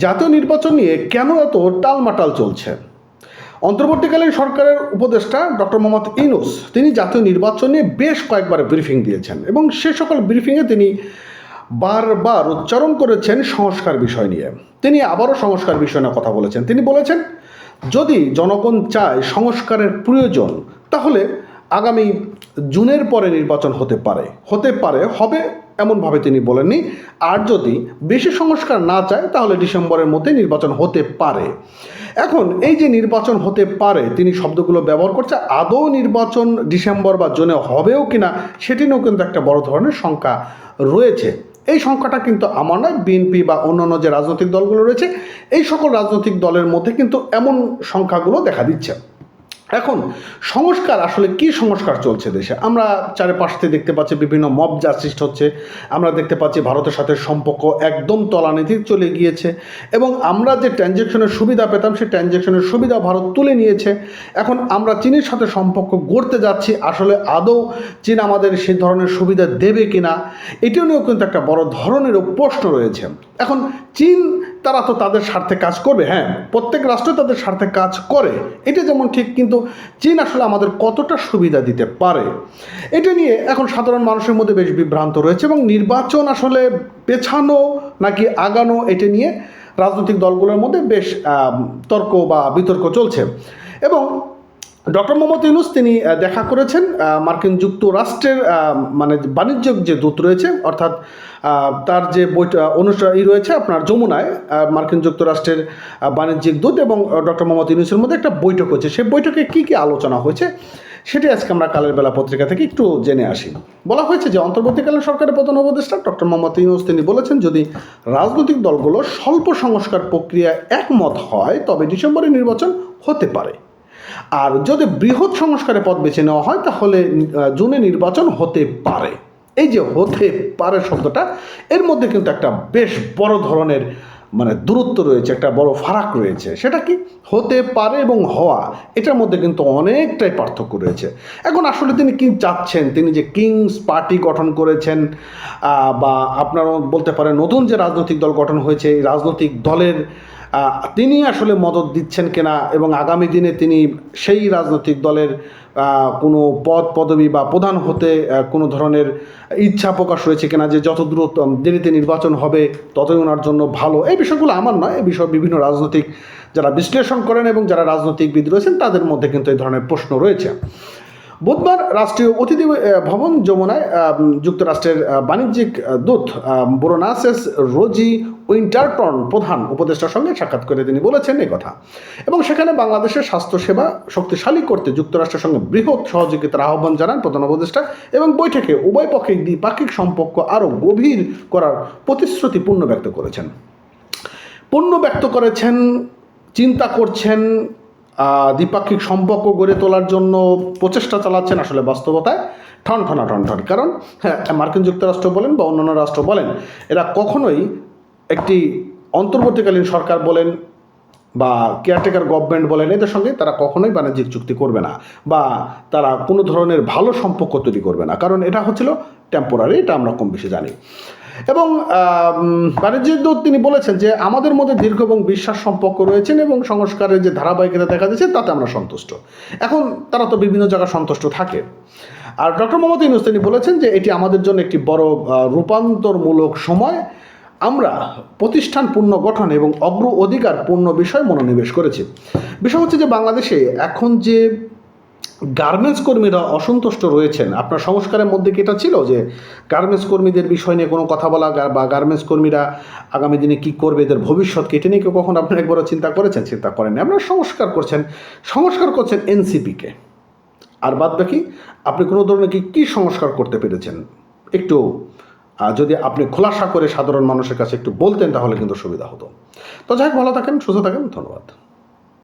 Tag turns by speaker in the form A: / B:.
A: জাতীয় নির্বাচন নিয়ে কেন এত টালমাটাল চলছে? অন্তর্বর্তীকালীন সরকারের উপদেষ্টা ডক্টর মোহাম্মদ ইউনূস তিনি জাতীয় নির্বাচন নিয়ে বেশ কয়েকবার ব্রিফিং দিয়েছেন এবং সে সকল ব্রিফিংয়ে তিনি বারবার উচ্চারণ করেছেন সংস্কার বিষয় নিয়ে। তিনি আবারও সংস্কার বিষয় নিয়ে কথা বলেছেন। তিনি বলেছেন, যদি জনগণ চায় সংস্কারের প্রয়োজন তাহলে আগামী জুনের পরে নির্বাচন হতে পারে হবে এমনভাবে তিনি বলেননি। আর যদি বেশি সংস্কার না চায় তাহলে ডিসেম্বরের মধ্যে নির্বাচন হতে পারে। এখন এই যে নির্বাচন হতে পারে তিনি শব্দগুলো ব্যবহার করছে, আদৌ নির্বাচন ডিসেম্বর বা জুনে হবেও কিনা সেটি নিয়েও কিন্তু একটা বড় ধরনের শঙ্কা রয়েছে। এই সংখ্যাটা কিন্তু আমার নয়, বিএনপি বা অন্যান্য যে রাজনৈতিক দলগুলো রয়েছে এই সকল রাজনৈতিক দলের মধ্যে কিন্তু এমন সংখ্যাগুলো দেখা দিচ্ছে। এখন সংস্কার আসলে কি সংস্কার চলছে দেশে? আমরা চারিপাশে দেখতে পাচ্ছি বিভিন্ন মব জাস্টিস হচ্ছে, আমরা দেখতে পাচ্ছি ভারতের সাথে সম্পর্ক একদম তলানিতে চলে গিয়েছে এবং আমরা যে ট্রানজ্যাকশনের সুবিধা পেতাম সেই ট্রানজ্যাকশনের সুবিধা ভারত তুলে নিয়েছে। এখন আমরা চীনের সাথে সম্পর্ক গড়তে যাচ্ছি, আসলে আদৌ চীন আমাদের সেই ধরনের সুবিধা দেবে কিনা এটিও নিয়েও কিন্তু একটা বড় ধরনের প্রশ্ন রয়েছে। এখন চীন তারা তো তাদের স্বার্থে কাজ করবে, হ্যাঁ প্রত্যেক রাষ্ট্র তাদের স্বার্থে কাজ করে, এটা যেমন ঠিক, কিন্তু চীন আসলে আমাদের কতটা সুবিধা দিতে পারে এটা নিয়ে এখন সাধারণ মানুষের মধ্যে বেশ বিভ্রান্ত রয়েছে এবং নির্বাচন আসলে পেছানো নাকি আগানো এটা নিয়ে রাজনৈতিক দলগুলোর মধ্যে বেশ তর্ক বা বিতর্ক চলছে। এবং ডক্টর মোহাম্মদ ইউনূস তিনি দেখা করেছেন মার্কিন যুক্তরাষ্ট্রের মানে বাণিজ্যিক যে দূত রয়েছে, অর্থাৎ তার যে অনুষ্ঠান রয়েছে আপনার যমুনায় মার্কিন যুক্তরাষ্ট্রের বাণিজ্যিক দূত এবং ডক্টর মোহাম্মদ ইউনূসের মধ্যে একটা বৈঠক হয়েছে। সেই বৈঠকে কী কী আলোচনা হয়েছে সেটি আজকে আমরা কালের বেলা পত্রিকা থেকে একটু জেনে আসি। বলা হয়েছে যে অন্তর্বর্তীকালীন সরকারের প্রধান উপদেষ্টা ডক্টর মোহাম্মদ ইউনূস তিনি বলেছেন, যদি রাজনৈতিক দলগুলো স্বল্প সংস্কার প্রক্রিয়ায় একমত হয় তবে ডিসেম্বরে নির্বাচন হতে পারে, আর যদি বৃহৎ সংস্কারের পথ বেছে নেওয়া হয় তাহলে জুনে নির্বাচন হতে পারে। এই যে হতে পারে শব্দটা, এর মধ্যে কিন্তু একটা বেশ বড় ধরনের মানে দূরত্ব রয়েছে, একটা বড় ফারাক রয়েছে। সেটা কি হতে পারে এবং হওয়া, এটার মধ্যে কিন্তু অনেকটাই পার্থক্য রয়েছে। এখন আসলে তিনি কি চাচ্ছেন? তিনি যে কিংস পার্টি গঠন করেছেন বা আপনারা বলতে পারেন নতুন যে রাজনৈতিক দল গঠন হয়েছে এই রাজনৈতিক দলের তিনি আসলে মদত দিচ্ছেন কিনা এবং আগামী দিনে তিনি সেই রাজনৈতিক দলের কোনো পদ পদবি বা প্রধান হতে কোনো ধরনের ইচ্ছা প্রকাশ রয়েছে কিনা, যে যত দ্রুত দেরিতে নির্বাচন হবে ততই ওনার জন্য ভালো। এই বিষয়গুলো আমার নয়, এই বিষয়ে বিভিন্ন রাজনৈতিক যারা বিশ্লেষণ করেন এবং যারা রাজনৈতিকবিদ রয়েছেন তাদের মধ্যে কিন্তু এই ধরনের প্রশ্ন রয়েছে। বুধবার রাষ্ট্রীয় অতিথি ভবন যমুনায় যুক্তরাষ্ট্রের বাণিজ্যিক দূত ব্রোনাসেস রোজি উইন্টারটন প্রধান উপদেষ্টার সঙ্গে সাক্ষাৎ করে তিনি বলেছেন এই কথা এবং সেখানে বাংলাদেশের স্বাস্থ্যসেবা শক্তিশালী করতে যুক্তরাষ্ট্রের সঙ্গে বৃহৎ সহযোগিতার আহ্বান জানান প্রধান উপদেষ্টা এবং বৈঠকে উভয় পক্ষে দ্বিপাক্ষিক সম্পর্ক আরও গভীর করার প্রতিশ্রুতি ব্যক্ত করেছেন, চিন্তা করছেন, দ্বিপাক্ষিক সম্পর্ক গড়ে তোলার জন্য প্রচেষ্টা চালাচ্ছেন। আসলে বাস্তবতায় ঠন। কারণ হ্যাঁ, মার্কিন যুক্তরাষ্ট্র বলেন বা অন্যান্য রাষ্ট্র বলেন, এরা কখনোই একটি অন্তর্বর্তীকালীন সরকার বলেন বা কেয়ারটেকার গভর্নমেন্ট বলেন এদের সঙ্গে তারা কখনোই বাণিজ্যিক চুক্তি করবে না বা তারা কোনো ধরনের ভালো সম্পর্ক তৈরি করবে না, কারণ এটা হচ্ছিল টেম্পোরারি, এটা আমরা কম বেশি জানি। এবং বাণিজ্যিক দূত তিনি বলেছেন যে আমাদের মধ্যে দীর্ঘ এবং বিশ্বাস সম্পর্ক রয়েছেন এবং সংস্কারের যে ধারাবাহিকতা দেখা যাচ্ছে তাতে আমরা সন্তুষ্ট। এখন তারা তো বিভিন্ন জায়গায় সন্তুষ্ট থাকে। আর ডক্টর মোহাম্মদ ইউনূস তিনি বলেছেন যে এটি আমাদের জন্য একটি বড় রূপান্তরমূলক সময়, আমরা প্রতিষ্ঠান পুনর্গঠন এবং অগ্রাধিকার পূর্ণ বিষয় মনোনিবেশ করেছি। বিষয় হচ্ছে যে বাংলাদেশে এখন যে গার্মেন্টস কর্মীরা অসন্তুষ্ট রয়েছেন, আপনার সংস্কারের মধ্যে কি এটা ছিল যে গার্মেন্টস কর্মীদের বিষয় নিয়ে কোনো কথা বলা বা গার্মেন্টস কর্মীরা আগামী দিনে কী করবে, এদের ভবিষ্যৎ কেটে নিয়ে কেউ কখন আপনারা একবারও চিন্তা করেছেন? চিন্তা করেননি। আপনারা সংস্কার করছেন এনসিপিকে, আর বাদ বাকি আপনি কোনো ধরনের কী সংস্কার করতে পেরেছেন একটু যদি আপনি খোলাসা করে সাধারণ মানুষের কাছে একটু বলতেন তাহলে কিন্তু সুবিধা হতো। তো যাই হোক, ভালো থাকেন, সুস্থ থাকেন, ধন্যবাদ।